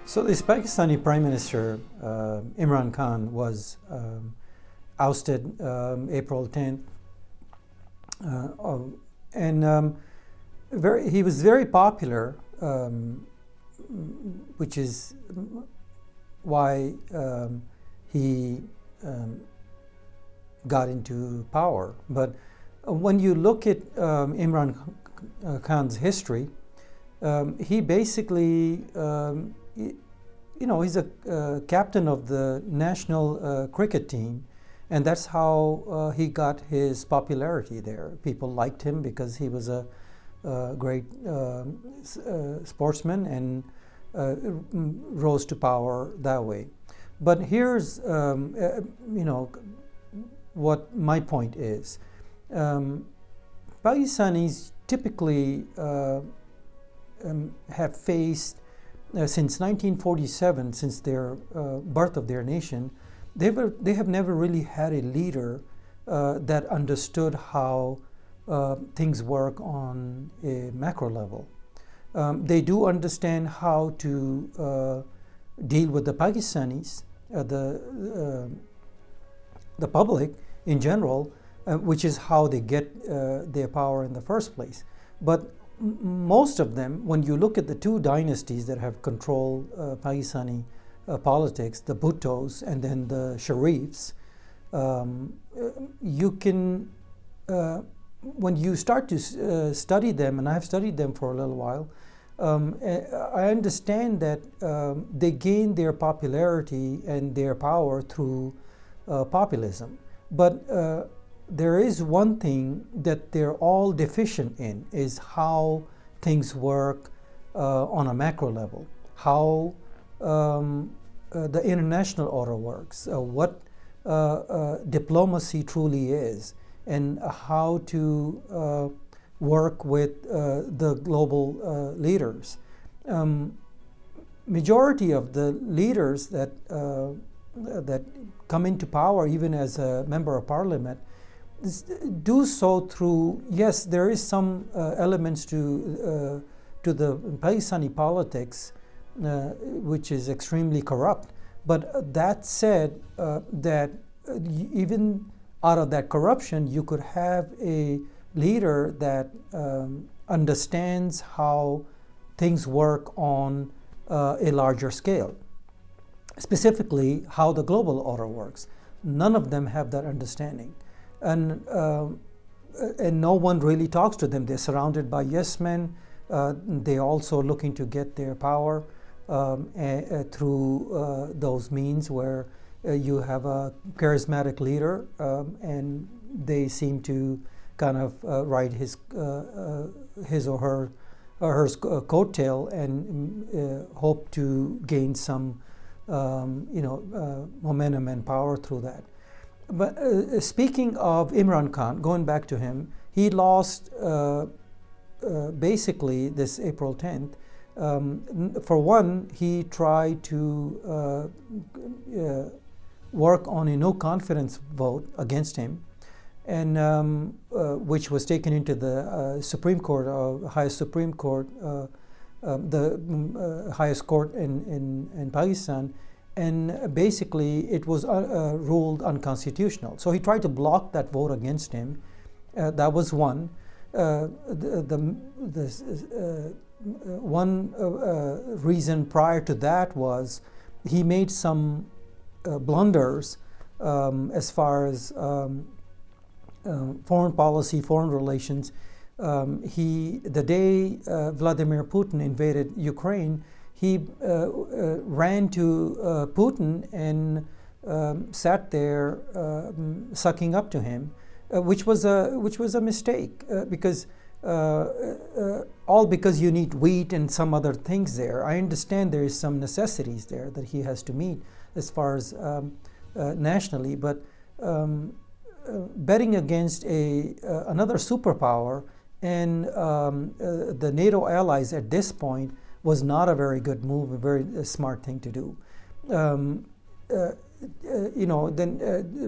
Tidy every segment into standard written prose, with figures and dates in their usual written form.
So this Pakistani Prime Minister, Imran Khan, was ousted April 10th. And he was very popular, which is why he got into power. But when you look at Imran Khan's history, he basically, he's a captain of the national cricket team, and that's how he got his popularity there. People liked him because he was a great sportsman and rose to power that way. But here's, what my point is. Pakistanis typically have faced, since 1947, since their birth of their nation, they have never really had a leader that understood how things work on a macro level. They do understand how to deal with the Pakistanis, the public in general, which is how they get their power in the first place. But most of them, when you look at the two dynasties that have controlled Pakistani politics, the Bhuttos and then the Sharifs, you can, when you start to study them, and I've studied them for a little while, I understand that they gained their popularity and their power through populism. But there is one thing that they're all deficient in, is how things work on a macro level, how the international order works, what diplomacy truly is, and how to work with the global leaders. Majority of the leaders that come into power, even as a member of parliament, do so through, yes, there is some elements to the Pakistani politics, which is extremely corrupt. But that said, that even out of that corruption, you could have a leader that understands how things work on a larger scale, specifically how the global order works. None of them have that understanding. And no one really talks to them. They're surrounded by yes men. They're also looking to get their power through those means where you have a charismatic leader, and they seem to kind of ride his or her coattail and hope to gain some momentum and power through that. But speaking of Imran Khan, going back to him, he lost basically this April 10th. For one, he tried to work on a no confidence vote against him, and which was taken into the Supreme Court, highest Supreme Court, the highest court in Pakistan. And basically, it was ruled unconstitutional. So he tried to block that vote against him. That was one. One reason prior to that was he made some blunders as far as foreign policy, foreign relations. The day Vladimir Putin invaded Ukraine, he ran to Putin and sat there sucking up to him, which was a mistake, because all because you need wheat and some other things there. I understand there is some necessities there that he has to meet as far as nationally, but betting against another superpower and the NATO allies at this point was not a very good move, a very smart thing to do. Then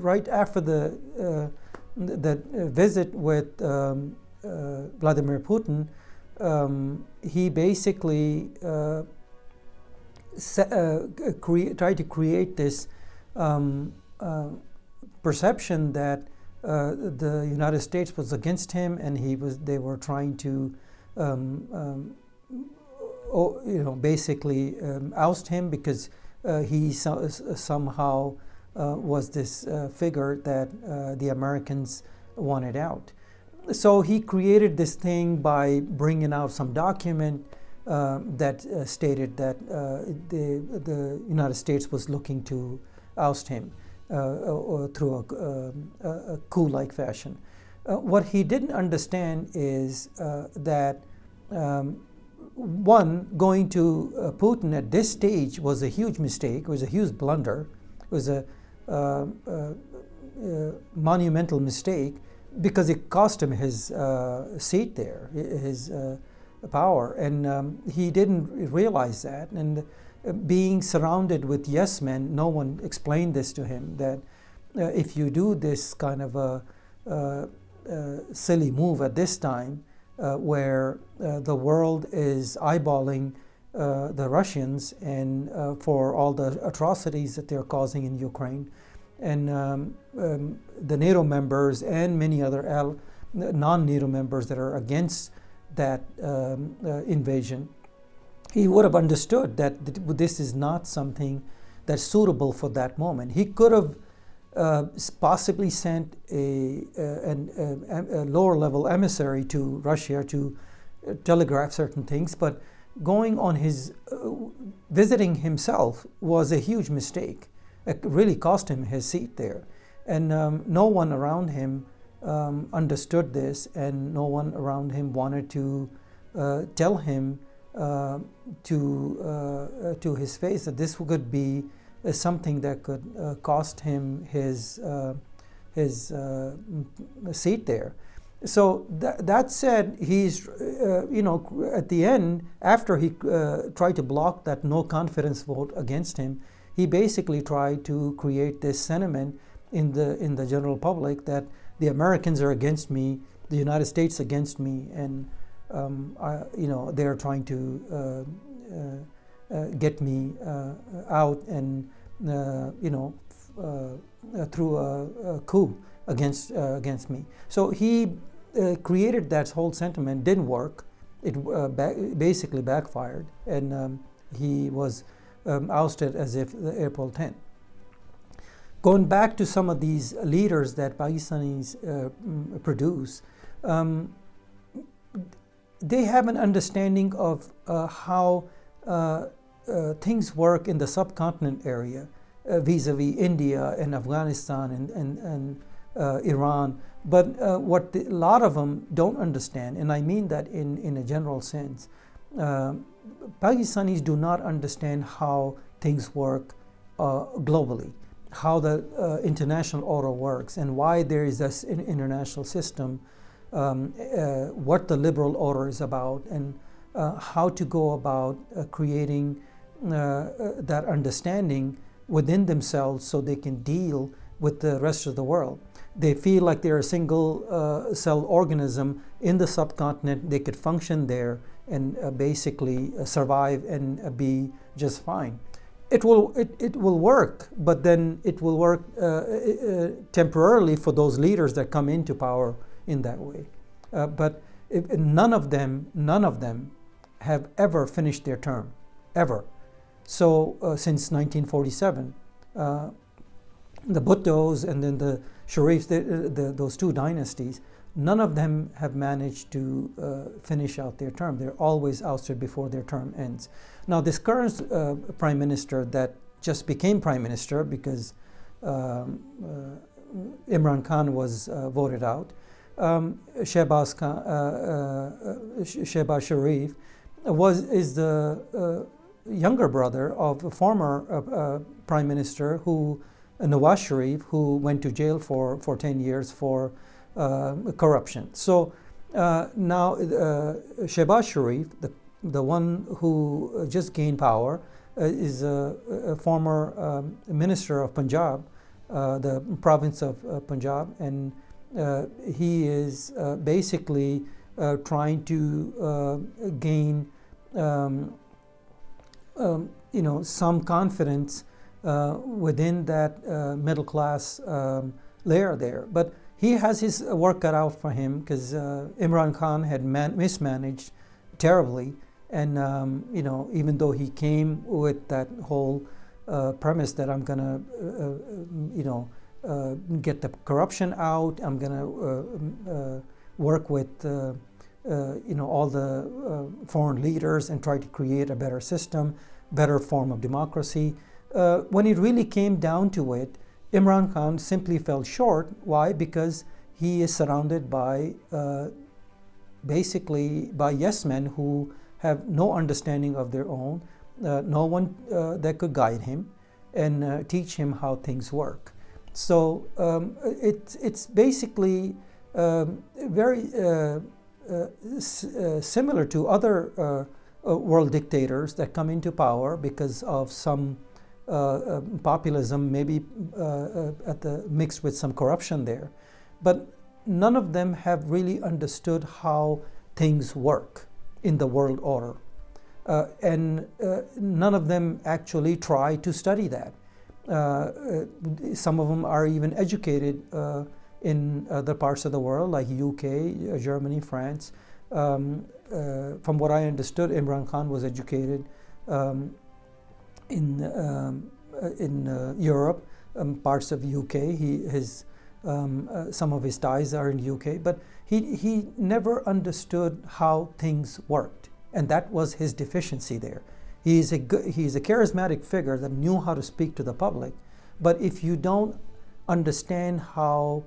right after the visit with Vladimir Putin, he basically try to create this um, perception that the United States was against him, and they were trying to basically oust him because he somehow was this figure that the Americans wanted out. So he created this thing by bringing out some document that stated that the United States was looking to oust him through a coup-like fashion. What he didn't understand is that one, going to Putin at this stage was a huge mistake. It was a huge blunder. It was a monumental mistake because it cost him his seat there, his power, and he didn't realize that. And being surrounded with yes men, no one explained this to him, that if you do this kind of a silly move at this time, where the world is eyeballing the Russians and for all the atrocities that they're causing in Ukraine, and the NATO members and many other non-NATO members that are against that invasion, he would have understood that this is not something that's suitable for that moment. He could have possibly sent a lower level emissary to Russia to telegraph certain things, but going on his visiting himself was a huge mistake. It really cost him his seat there, and no one around him understood this, and no one around him wanted to tell him to his face that this could be something that could cost him his seat there. So that said, he's at the end, after he tried to block that no confidence vote against him, he basically tried to create this sentiment in the general public that the Americans are against me, the United States against me, and they're trying to get me out, and through a coup against me. So he created that whole sentiment. Didn't work. It basically backfired, and he was ousted as if April 10th. Going back to some of these leaders that Pakistanis produce, they have an understanding of how things work in the subcontinent area, vis-a-vis India and Afghanistan and Iran. But what a lot of them don't understand, and I mean that in a general sense, Pakistanis do not understand how things work globally, how the international order works, and why there is this international system, what the liberal order is about, and how to go about creating that understanding within themselves so they can deal with the rest of the world. They feel like they're a single cell organism in the subcontinent. They could function there and basically survive and be just fine. It will work, but then it will work temporarily for those leaders that come into power in that way. But none of them have ever finished their term, ever. So since 1947, the Bhuttos and then the Sharifs, those two dynasties, none of them have managed to finish out their term. They're always ousted before their term ends. Now, this current prime minister that just became prime minister because Imran Khan was voted out, Shehbaz Sharif, is the younger brother of a former prime minister Nawaz Sharif, who went to jail for 10 years for corruption. So now Shehbaz Sharif, the one who just gained power, is a former minister of Punjab, the province of Punjab, and he is basically trying to gain some confidence within that middle class layer there. But he has his work cut out for him, because Imran Khan had mismanaged terribly, and even though he came with that whole premise that I'm gonna get the corruption out, I'm gonna work with all the foreign leaders and try to create a better system, better form of democracy. When it really came down to it, Imran Khan simply fell short. Why? Because he is surrounded by basically by yes men who have no understanding of their own, no one that could guide him and teach him how things work. So it's basically very similar to other world dictators that come into power because of some populism, maybe mixed with some corruption there. But none of them have really understood how things work in the world order. And none of them actually try to study that. Some of them are even educated in other parts of the world, like UK, Germany, France. From what I understood, Imran Khan was educated in Europe, parts of UK. Some of his ties are in UK, but he never understood how things worked, and that was his deficiency there. He's a charismatic figure that knew how to speak to the public, but if you don't understand how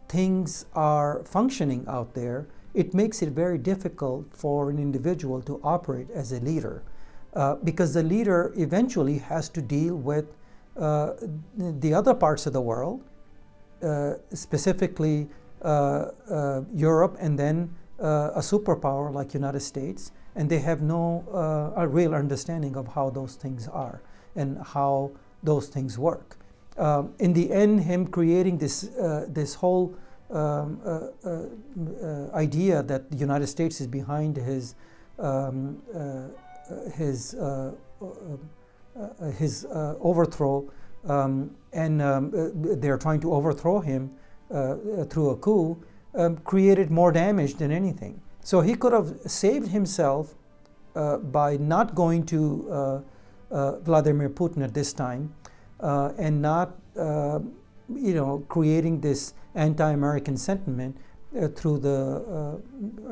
things are functioning out there, it makes it very difficult for an individual to operate as a leader, because the leader eventually has to deal with the other parts of the world, specifically Europe, and then a superpower like United States, and they have no a real understanding of how those things are and how those things work. In the end, him creating this whole idea that the United States is behind his overthrow, and they're trying to overthrow him through a coup, created more damage than anything. So he could have saved himself by not going to Vladimir Putin at this time, and not creating this anti-American sentiment through the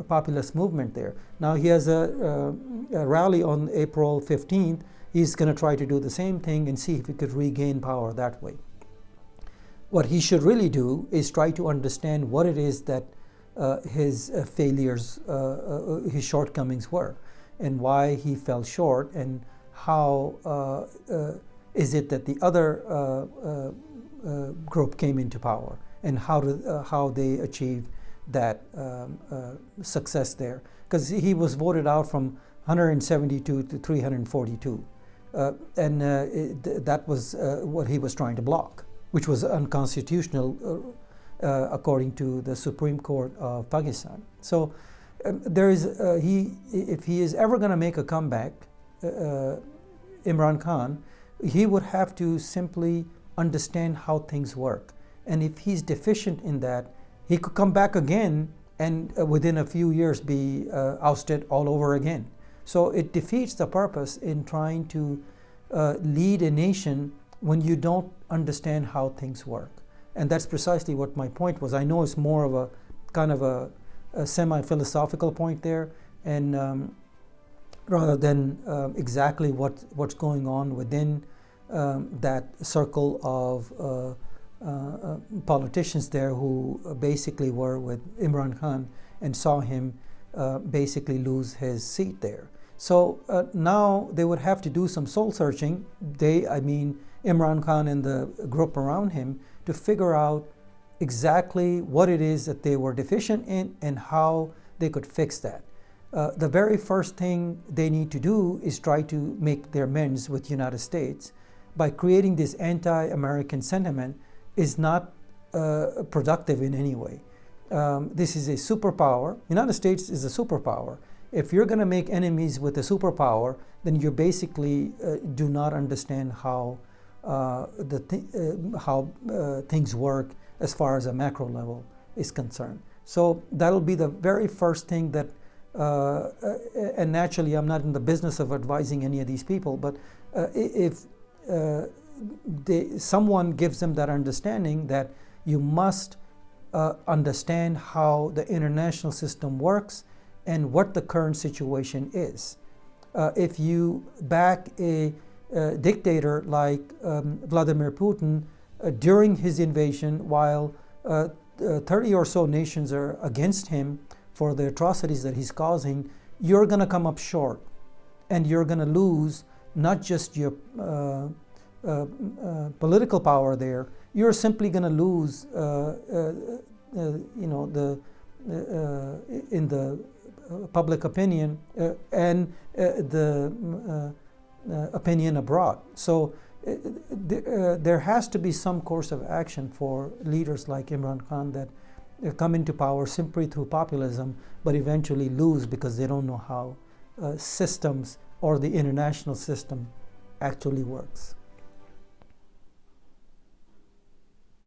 populist movement there. Now he has a rally on April 15th. He's going to try to do the same thing and see if he could regain power that way. What he should really do is try to understand what it is that his failures, his shortcomings were, and why he fell short, and how is it that the other group came into power, and how they achieved that success there. Because he was voted out from 172 to 342. And that was what he was trying to block, which was unconstitutional according to the Supreme Court of Pakistan. So if he is ever going to make a comeback, Imran Khan, he would have to simply understand how things work. And if he's deficient in that, he could come back again and within a few years be ousted all over again. So it defeats the purpose in trying to lead a nation when you don't understand how things work. And that's precisely what my point was. I know it's more of a kind of a semi-philosophical point there, and rather than exactly what's going on within that circle of politicians there who basically were with Imran Khan and saw him basically lose his seat there. So now they would have to do some soul searching. Imran Khan and the group around him, to figure out exactly what it is that they were deficient in and how they could fix that. The very first thing they need to do is try to make their amends with the United States. By creating this anti-American sentiment is not productive in any way. This is a superpower. United States is a superpower. If you're going to make enemies with a superpower, then you basically do not understand how things work as far as a macro level is concerned. So that'll be the very first thing that, and naturally I'm not in the business of advising any of these people, but if someone gives them that understanding that you must understand how the international system works and what the current situation is. If you back a dictator like Vladimir Putin during his invasion, while 30 or so nations are against him for the atrocities that he's causing, you're going to come up short, and you're going to lose not just your political power there. You're simply going to lose, in the public opinion and the opinion abroad. So there has to be some course of action for leaders like Imran Khan that come into power simply through populism, but eventually lose because they don't know how systems or the international system actually works.